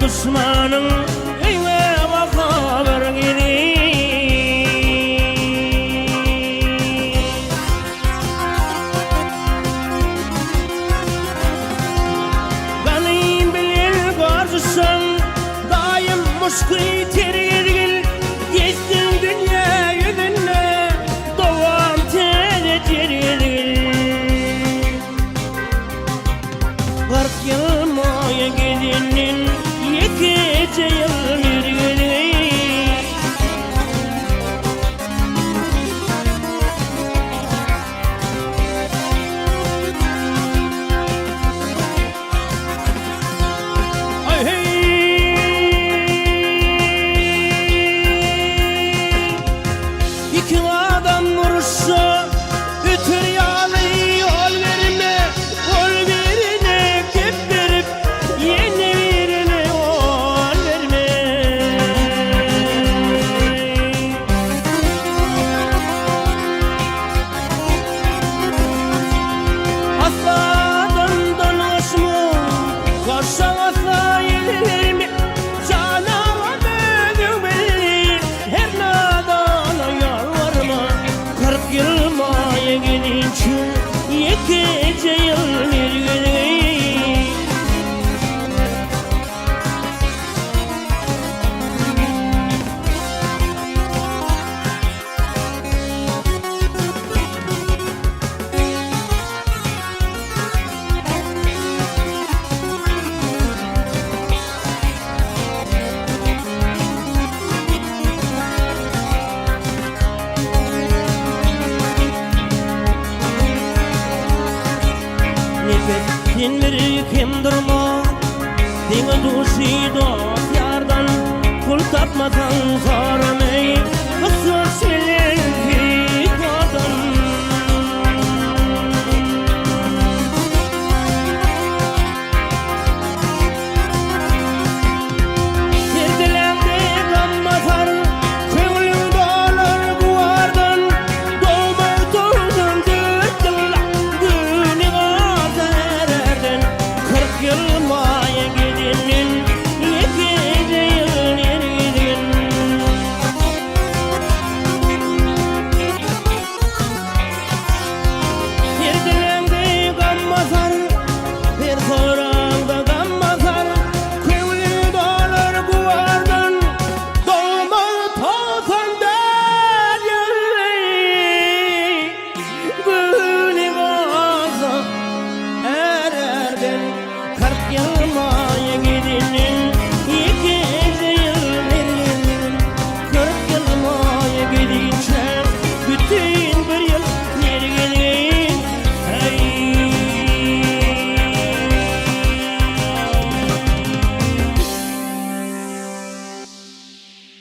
düşmanın eve baka vergini. Benim bilir karşısın daim muşkı tergil gezdin dünya yüzüne doğan tene tergil. 40 yıl moya gidinin yekece yıl mirgili. Ay hey, iki adam vuruşsa ötür yağlı yol verme, yol birine kep verip yeni birine yol verme. Aslan dolaşma, koşan asla yenilme, canama bögün belli, her nadana yalvarma. 40 yıl maya gidince yekece yıl mirgili. Nefesin kim durma, dine duşi dost yardan, kul tapmadan soramay, kısır